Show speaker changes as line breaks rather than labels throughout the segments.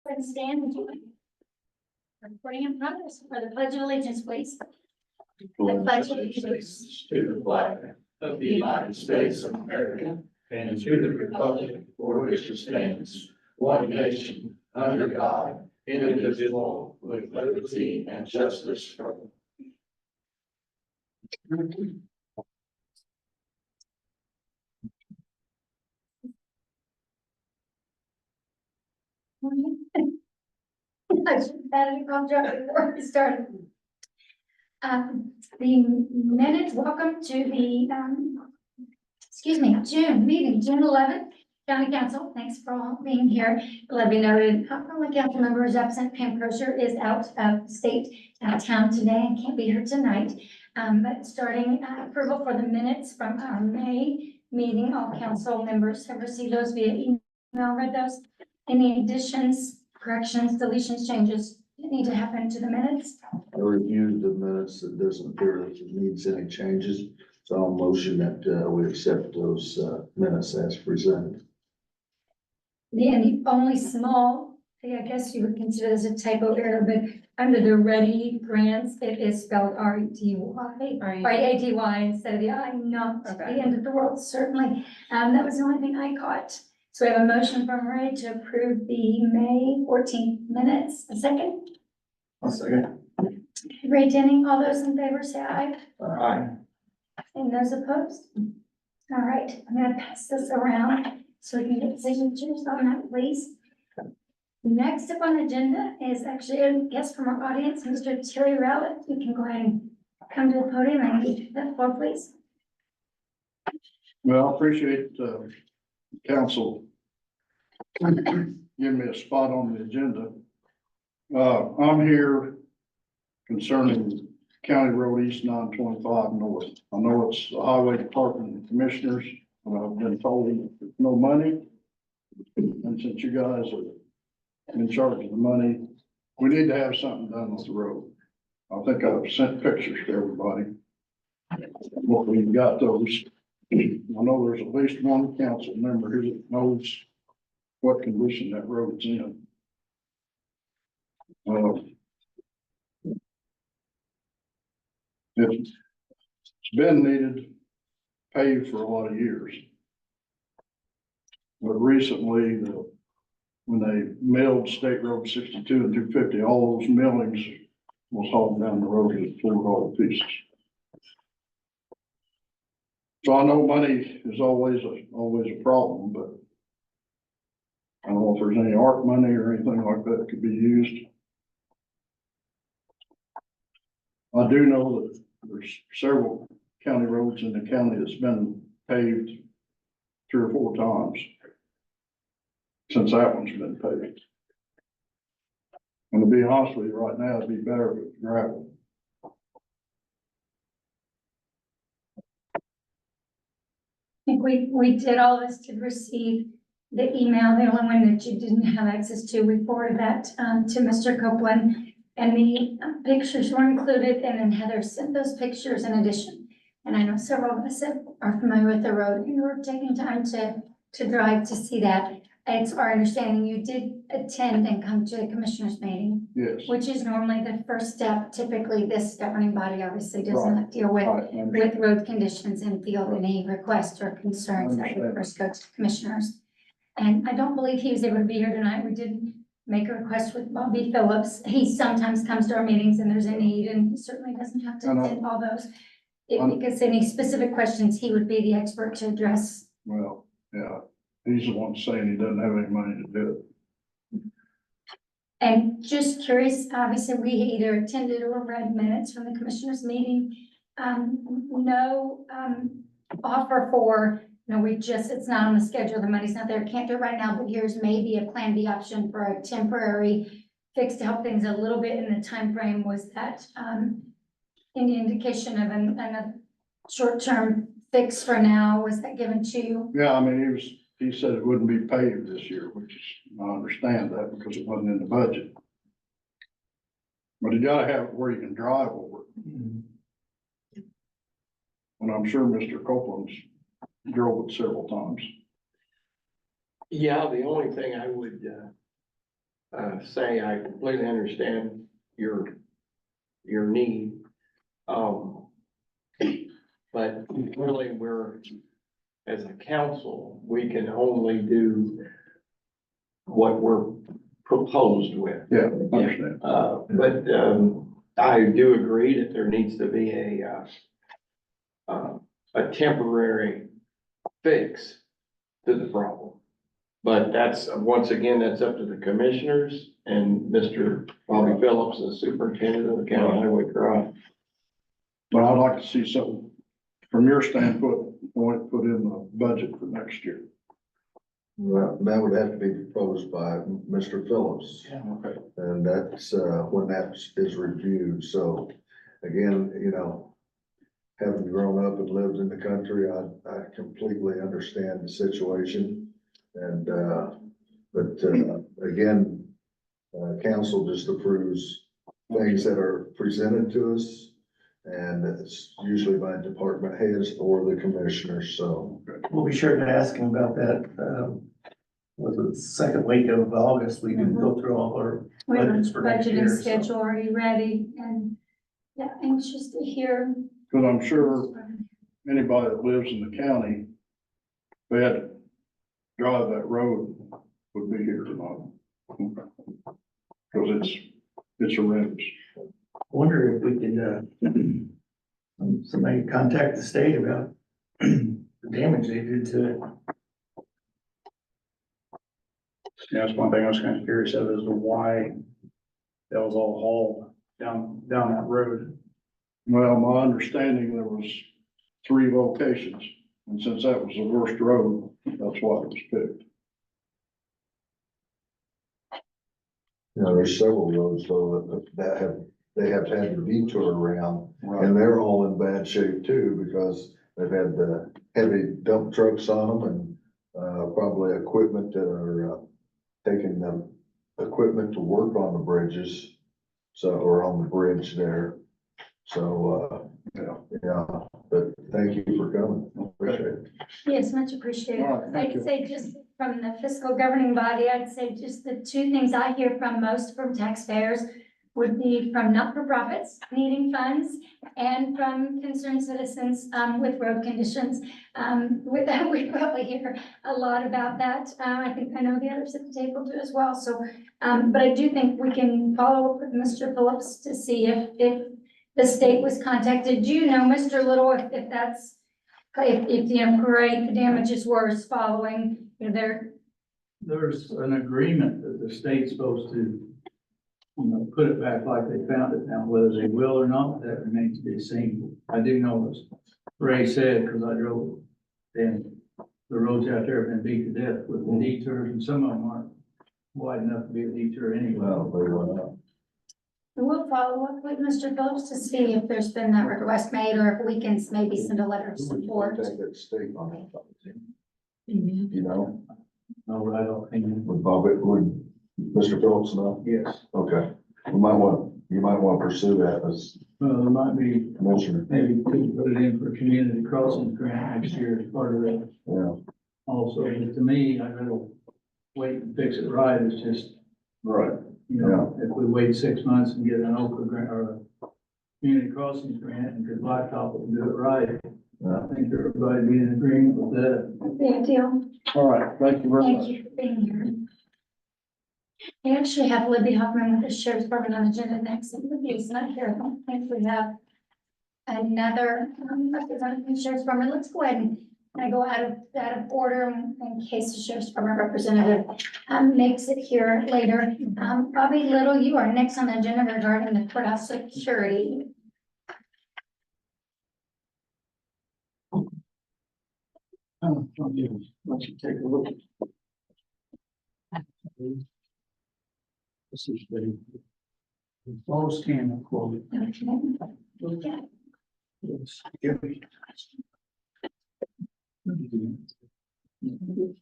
and stand and join. Recording in progress for the Pledge of Allegiance, please. I pledge allegiance
to the flag of the United States of America and to the republic for which it stands, one nation, under God, indivisible, with liberty and justice for all.
I should have had a contract before we started. The minutes, welcome to the, June meeting, June 11th, County Council. Thanks for all being here. Let me noted, only council member is absent. Pam Crozier is out of state, out of town today and can't be here tonight. But starting approval for the minutes from our May meeting, all council members have received those via email. Read those. Any additions, corrections, deletions, changes that need to happen to the minutes?
I reviewed the minutes. It doesn't appear that it needs any changes. So I'll motion that we accept those minutes as presented.
And the only small thing, I guess you would consider as a typo error, but under the ready grants, it is spelled R-E-D-Y, R-E-A-D-Y instead of the I, not the end of the world, certainly. That was the only thing I caught. So we have a motion from Ray to approve the May 14th minutes. A second?
I'll second.
Ray Denning, all those in favor say aye.
Aye.
And those opposed? All right, I'm gonna pass this around so we can get signatures on that, please. Next up on the agenda is actually a guest from our audience, Mr. Terry Rowlett. You can go ahead and come to the podium and get that floor, please.
Well, I appreciate council giving me a spot on the agenda. I'm here concerning County Road East 925 North. I know it's the Highway Department Commissioners, and I've been told there's no money. And since you guys are in charge of the money, we need to have something done with the road. I think I've sent pictures to everybody. What we've got those. I know there's at least one council member who knows what condition that road's in. It's been needed, paved for a lot of years. But recently, when they milled State Road 62 and 250, all those millings was hauled down the road and flew all to pieces. So I know money is always a problem, but I don't know if there's any ARC money or anything like that could be used. I do know that there's several county roads in the county that's been paved 3 or 4 times since that one's been paved. And to be honest with you, right now, it'd be better if it's gravel.
I think we did all this to receive the email, the only one that you didn't have access to. We forwarded that to Mr. Copeland, and the pictures were included, and then Heather sent those pictures in addition. And I know several of us are familiar with the road, and we're taking time to drive to see that. It's our understanding you did attend and come to the commissioners meeting.
Yes.
Which is normally the first step. Typically, this governing body obviously does
Right.
not deal with
Right.
road conditions and field any requests or concerns that would first go to commissioners. And I don't believe he was able to be here tonight. We did make a request with Bobby Phillips. He sometimes comes to our meetings and there's a need, and he certainly doesn't have to attend all those. Because any specific questions, he would be the expert to address.
Well, yeah, he's the one saying he doesn't have any money to do it.
And just curious, obviously, we either attended or read minutes from the commissioners meeting. No offer for, it's not on the schedule, the money's not there, can't do it right now, but here's maybe a plan B option for a temporary fix to help things a little bit in the time frame. Was that any indication of a short-term fix for now? Was that given to you?
Yeah, I mean, he said it wouldn't be paved this year, which is, I understand that because it wasn't in the budget. But you gotta have it where you can drive over it. And I'm sure Mr. Copeland's drove it several times.
Yeah, the only thing I would say I completely understand your need. But really, as a council, we can only do what we're proposed with.
Yeah, understand.
But I do agree that there needs to be a temporary fix to the problem. But that's, once again, that's up to the commissioners and Mr. Bobby Phillips, the superintendent of the county highway garage.
But I'd like to see something from your standpoint, put in the budget for next year.
Well, that would have to be proposed by Mr. Phillips.
Okay.
And that's, when that is reviewed. So again, you know, having grown up and lived in the country, I completely understand the situation. And, but, again, council just approves things that are presented to us. And it's usually by department heads or the commissioners, so.
We'll be sure to ask him about that. Was it the second week of August? We didn't go through all our
We have a
budgets for next
budgeting
year.
schedule already ready and, yeah, anxious to hear.
Cause I'm sure anybody that lives in the county, if they had to drive that road, would be here tonight. Cause it's horrendous.
Wonder if we could, somebody contact the state about the damage they did to it.
Yeah, that's one thing I was kind of curious of is why that was all hauled down that road.
Well, my understanding, there was 3 locations, and since that was the worst road, that's why it was picked.
You know, there's several roads though they have had to detour around, and they're all in bad shape too, because they've had the heavy dump trucks on them and, probably equipment that are, taking the equipment to work on the bridges. So, or on the bridge there. So, yeah, but thank you for coming. Appreciate it.
Yes, much appreciated.
All right, thank
I'd
you.
say just from the fiscal governing body, I'd say just the 2 things I hear from most from taxpayers would be from not-for-profits needing funds and from concerned citizens, with road conditions. With that, we probably hear a lot about that. I know the others at the table do as well. So, but I do think we can follow up with Mr. Phillips to see if the state was contacted. Do you know, Mr. Little, if that's, if you know, great, the damage is worse following, you know,
There's an agreement that the state's supposed to, put it back like they found it. Now, whether they will or not, that remains to be seen. I do know as Ray said, because I drove, and the roads out there have been beat to death with the detours, and some of them aren't wide enough to be a detour anyway.
Well, they went up.
we'll follow up with Mr. Phillips to see if there's been that request made or if we can maybe send a letter of
Who would
support.
contact that state on that? You know,
No, right opinion.
would Mr. Phillips know?
Yes.
Okay, you might want to pursue that as
Well, there might be,
commissioner.
maybe could put it in for community crossing grant next year as part of that
Yeah,
also. But to me, I'd rather wait and fix it right. It's just,
Right.
if we wait 6 months and get an Oprah grant or a community crossings grant and could blacktop it and do it right, I think everybody be in agreement with that.
Big deal.
All right, thank you very
Thank
much.
you for being here. We actually have Libby Hoffman with the Sheriff's Department on the agenda next, and Libby is not here. I don't think we have another representative from the Sheriff's Department. Let's go ahead and go out of order in case the Sheriff's Department representative makes it here later. Bobby Little, you are next on the agenda regarding the courthouse security.
Let you take a look. This is the closed camera quote.
Okay.
Yes. Give me.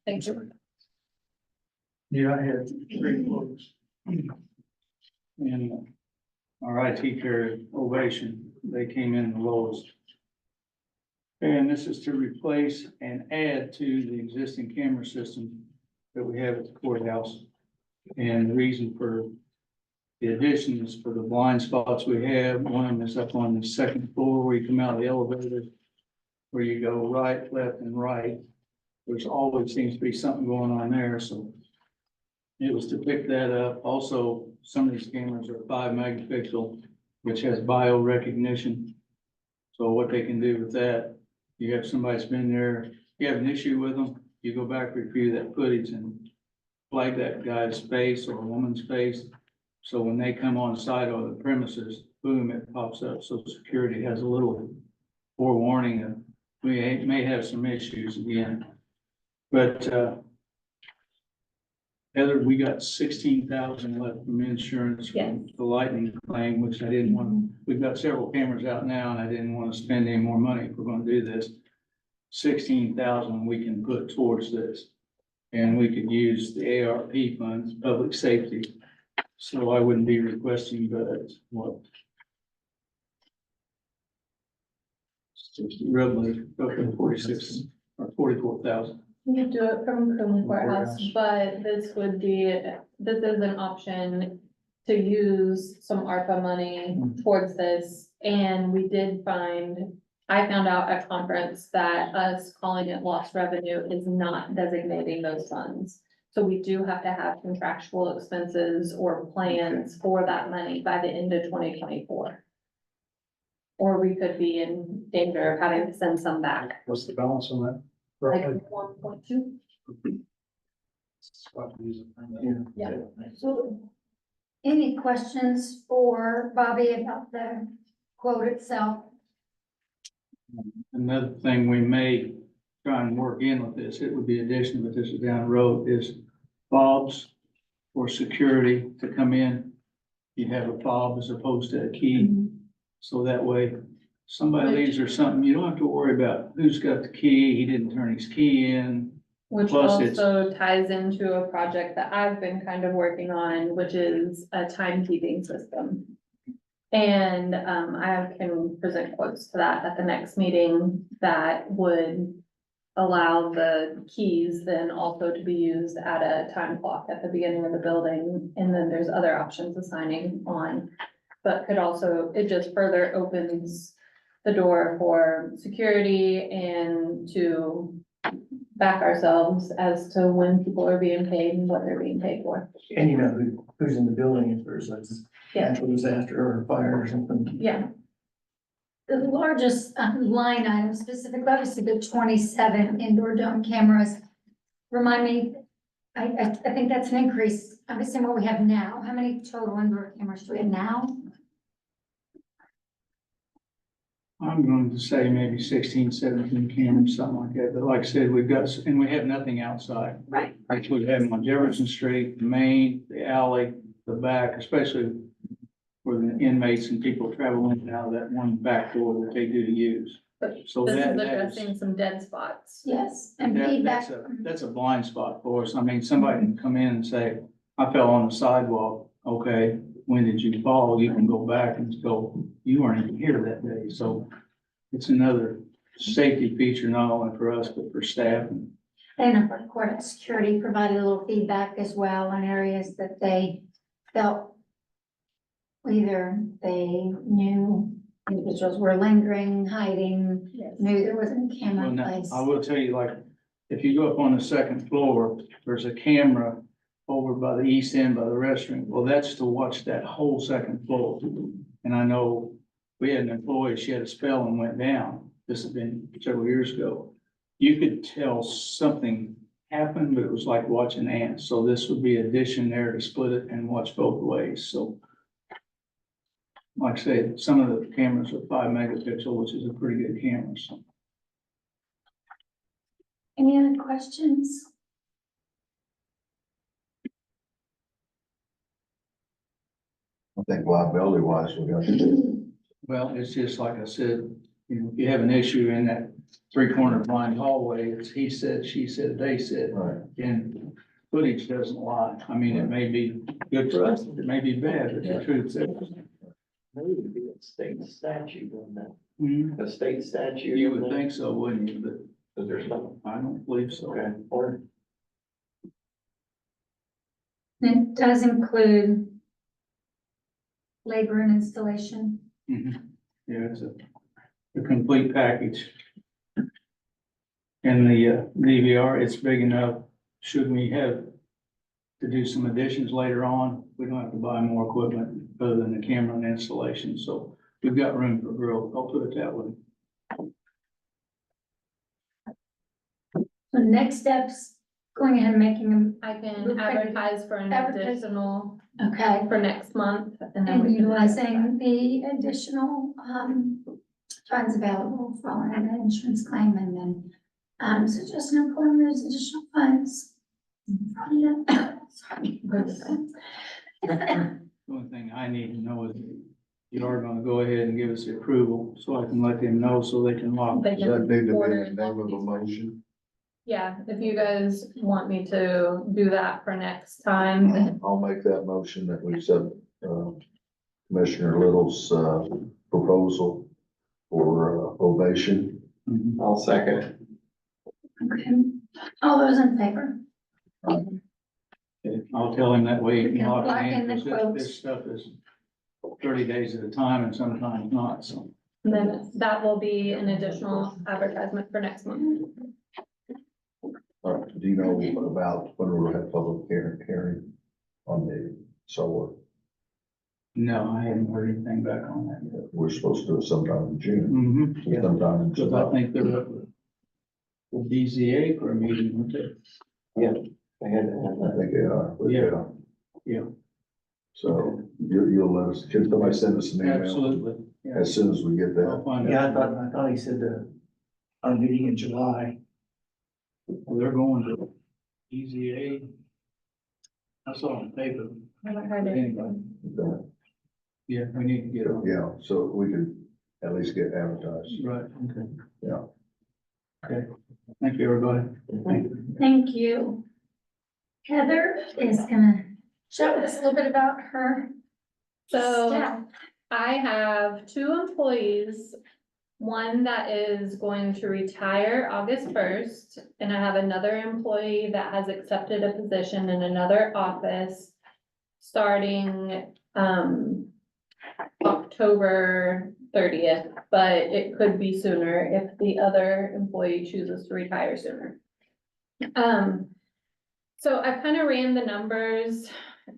Thank you.
Yeah, I had 3 quotes. And our IT care Ovation, they came in the lowest. And this is to replace and add to the existing camera system that we have at the courthouse. And the reason for the addition is for the blind spots we have. One of them is up on the second floor where you come out of the elevator, where you go right, left, and right. There's always seems to be something going on there, so it was to pick that up. Also, some of these cameras are 5 megapixel, which has bio recognition. So what they can do with that, you have somebody's been there, you have an issue with them, you go back, review that footage and flag that guy's face or woman's face. So when they come on site or the premises, boom, it pops up. So security has a little forewarning of we may have some issues again. But, Heather, we got 16,000 left from insurance from the lightning claim, which I didn't want. We've got several cameras out now and I didn't want to spend any more money if we're going to do this. 16,000 we can put towards this. And we could use the ARP funds, public safety. So I wouldn't be requesting, but what? Roughly 46 or 44,000.
You do it from criminal courthouse, but this is an option to use some ARPA money towards this. And I found out at conference that us calling it lost revenue is not designating those funds. So we do have to have contractual expenses or plans for that money by the end of 2024. Or we could be in danger of having to send some back,
What's the balance on that?
like 1.2. Yeah.
So, any questions for Bobby about the quote itself?
Another thing we may try and work in with this, it would be addition, but this is down the road, is fobs for security to come in. You have a fob as opposed to a key. So that way, somebody leaves or something, you don't have to worry about who's got the key, he didn't turn his key in.
Which
Plus it's-
also ties into a project that I've been kind of working on, which is a timekeeping system. And I can present quotes to that at the next meeting that would allow the keys then also to be used at a time clock at the beginning of the building. And then there's other options of signing on, but could also, it just further opens the door for security and to back ourselves as to when people are being paid and what they're being paid for.
And you know who's in the building if there's a
Yeah.
natural disaster or a fire or something.
Yeah,
The largest line item specifically, obviously the 27 indoor dome cameras. Remind me, I think that's an increase, obviously what we have now. How many total indoor cameras do we have now?
I'm going to say maybe 16, 17 cameras, something like that. But like I said, we have nothing outside.
Right.
Like we have them on Jefferson Street, the main, the alley, the back, especially where the inmates and people travel in and out of that one back door that they do use. So
this is
that's,
addressing some dead spots.
Yes, and feedback.
that's a blind spot for us. I mean, somebody can come in and say, I fell on the sidewalk. Okay, when did you fall? You can go back and go, you weren't even here that day. So it's another safety feature, not only for us, but for staff.
And of course, security provided a little feedback as well on areas that they felt either they knew individuals were lingering, hiding, knew there wasn't a camera
Well,
in
now,
place.
I will tell you, like, if you go up on the second floor, there's a camera over by the east end by the restroom. Well, that's to watch that whole second floor. And I know we had an employee, she had a spell and went down. This had been several years ago. You could tell something happened, but it was like watching ants. So this would be addition there to split it and watch both ways. So like I said, some of the cameras are 5 megapixel, which is a pretty good camera. So
Any other questions?
I think liability wise, we got to do.
well, it's just like I said, you know, if you have an issue in that 3-corner blind hallway, it's he said, she said, they said,
Right.
and footage doesn't lie. I mean, it may be good for us, it may be bad, but the truth is.
Maybe it'd be a state statute on that,
Mhm.
a state statute.
You
on
would
that.
think so, wouldn't you?
But there's not,
But I don't believe so.
okay, or
And it does include labor and installation.
Mhm. Yeah, it's a complete package. And the DVR, it's big enough, should we have to do some additions later on, we don't have to buy more equipment other than the camera and installation, so we've got room for growth, I'll put it that way.
So next steps, going ahead and making them,
I can advertise for an
Advertise.
additional
okay.
for next month and then
And
we can.
utilizing the additional, funds available for an insurance claim and then, so just an important, there's additional funds. Sorry.
The only thing I need to know is you are gonna go ahead and give us the approval, so I can let them know, so they can lock.
They
Does that
can
need to be
order
in the name of a motion?
Yeah, if you guys want me to do that for next time, then
I'll make that motion that we accept, Commissioner Little's, proposal for, ovation.
Mhm.
I'll second it.
Okay, all those in favor?
Okay, I'll tell him that way, he
We
can
can
lock
lock
it
in
in,
the
'cause
quotes.
this stuff is 30 days at a time and sometimes not, so.
then that will be an additional advertisement for next month.
Do you know about when we'll have public hearing on the solar?
No, I haven't heard anything back on that yet.
We're supposed to do it sometime in June,
Mm-hmm, yeah,
sometime in
because I
July.
think they're up with DZA for a meeting, weren't they?
I had to have
I
that.
think they are.
Yeah. Yeah.
So you'll let us, can somebody send us an email
Absolutely, yeah.
as soon as we get
I'll
that?
find
Yeah,
out.
I thought he said our meeting in July.
Well, they're going to DZA. I saw it on paper,
Haven't heard
but
anything.
anyway, yeah, we need to get on.
Yeah, so we could at least get advertised.
Right, okay.
Yeah.
Okay, thank you, everybody. Thank you.
Thank you. Heather is gonna chat with us a little bit about her
So
staff.
I have 2 employees, one that is going to retire August 1st, and I have another employee that has accepted a position in another office starting, October 30th, but it could be sooner if the other employee chooses to retire sooner. So I kind of ran the numbers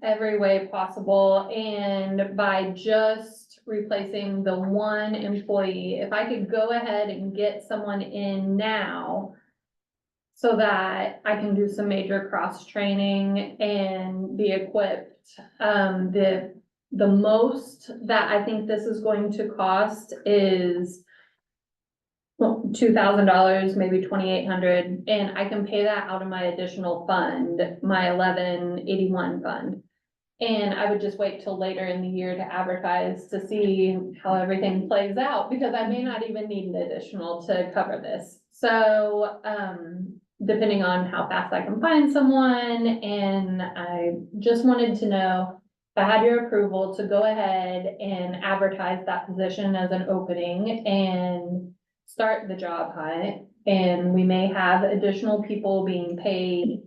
every way possible, and by just replacing the one employee, if I could go ahead and get someone in now so that I can do some major cross-training and be equipped, the most that I think this is going to cost is $2,000, maybe $2,800, and I can pay that out of my additional fund, my 1181 fund. And I would just wait till later in the year to advertise to see how everything plays out, because I may not even need an additional to cover this. So, depending on how fast I can find someone, and I just wanted to know if I had your approval to go ahead and advertise that position as an opening and start the job hunt, and we may have additional people being paid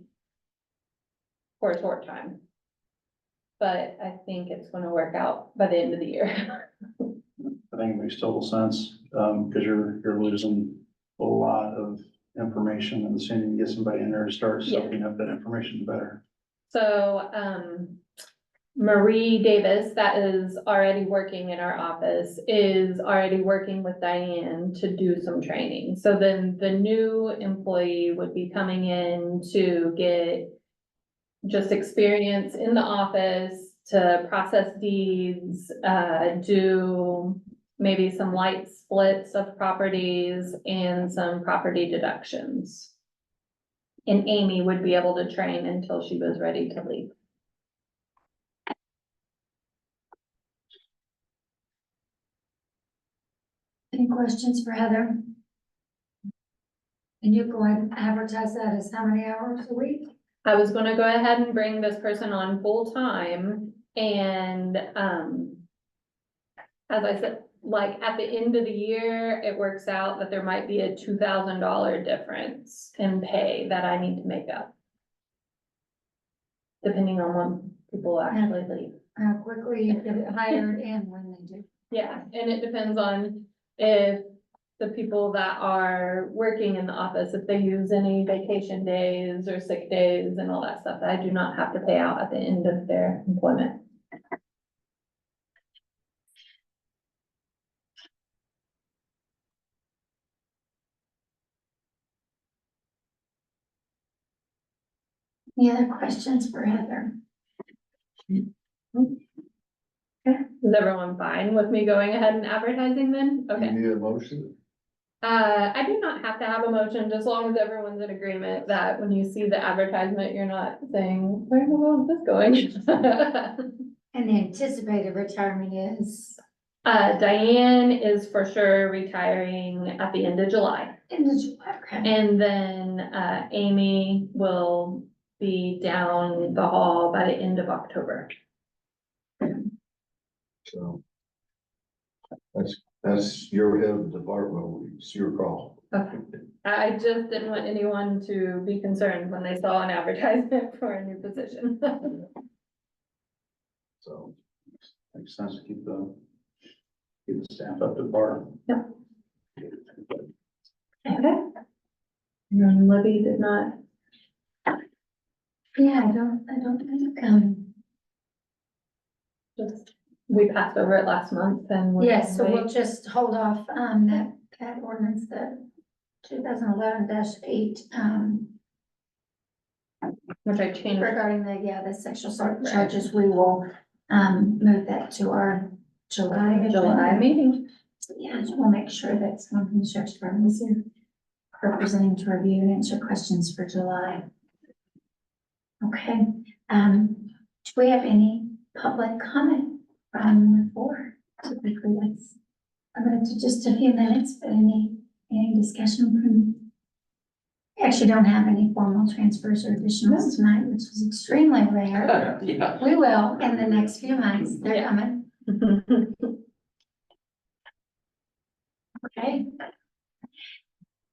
for a short time. But I think it's gonna work out by the end of the year.
I think it makes total sense, because you're losing a lot of information, and the sooner you get somebody in there to start
Yeah.
soaking up that information, the better.
So, Marie Davis, that is already working in our office, is already working with Diane to do some training. So then the new employee would be coming in to get just experience in the office, to process deeds, do maybe some light splits of properties and some property deductions. And Amy would be able to train until she was ready to leave.
Any questions for Heather? And you go ahead and advertise that as how many hours a week?
I was gonna go ahead and bring this person on full-time and, as I said, like at the end of the year, it works out that there might be a $2,000 difference in pay that I need to make up. depending on when people actually leave.
How quickly you get it hired and when they do.
Yeah, and it depends on if the people that are working in the office, if they use any vacation days or sick days and all that stuff, that I do not have to pay out at the end of their employment.
Any other questions for Heather?
Is everyone fine with me going ahead and advertising then?
You
Okay.
need a motion?
I do not have to have a motion, just as long as everyone's in agreement that when you see the advertisement, you're not saying, where the hell is this going?
And the anticipated retirement is
Diane is for sure retiring at the end of July.
in the July, okay.
And then, Amy will be down the hall by the end of October.
So. That's your head of the department, it's your call.
Okay. I just didn't want anyone to be concerned when they saw an advertisement for a new position.
So,
Makes sense to keep the staff up to par.
Okay. And Libby did not,
Yeah, I don't think,
just, we passed over it last month and. we're
yes, so
gonna
we'll
wait.
just hold off, that ordinance, the 2011-8,
Which I changed.
regarding the sexual assault charges, we will, move that to our July.
July meeting.
Yeah, we'll make sure that someone from the sheriff's department is here representing to review and answer questions for July. Okay, do we have any public comment from the floor? Typically, that's, I'm gonna do just a few minutes, but any discussion from? We actually don't have any formal transfers or additionals tonight, which is extremely rare.
Yeah.
We will in the next few months, they're
Yeah.
coming, okay?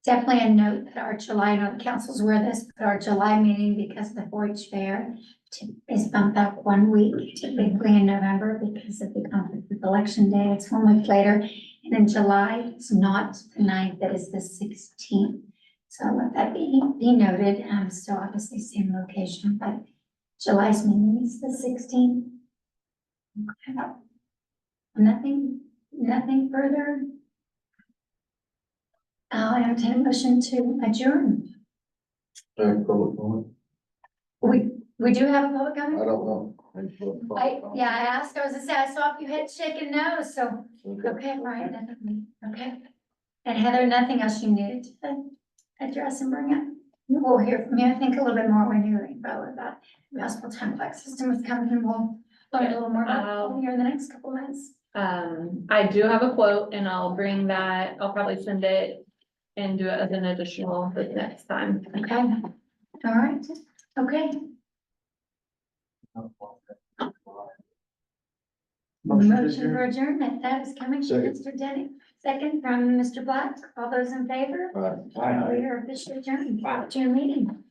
Definitely a note that our July, I know the council's aware of this, but our July meeting, because of the 4-H fair, is bumped up 1 week, typically in November, because of the conflict with election day, it's 1 week later. And in July, it's not the 9th, that is the 16th. So let that be noted, still obviously same location, but July's meeting is the 16th. Okay. Nothing further. I'll entertain a motion to adjourn.
public comment?
We do have a public
I
comment?
don't know.
I asked, I was gonna say, I saw if you had shaken no, so,
Okay.
okay, Brian, nothing, okay. And Heather, nothing else you needed to address and bring up? We'll hear from you, I think a little bit more when you're about that municipal time-flex system is coming, and we'll learn a little more about it here in the next couple months.
I do have a quote and I'll bring that, I'll probably send it and do it as an additional this next time.
Okay, all right, okay. Motion for adjournment, that is coming from
Second.
Mr. Denny. Second from Mr. Black, all those in favor?
All right.
We are officially adjourned to your meeting.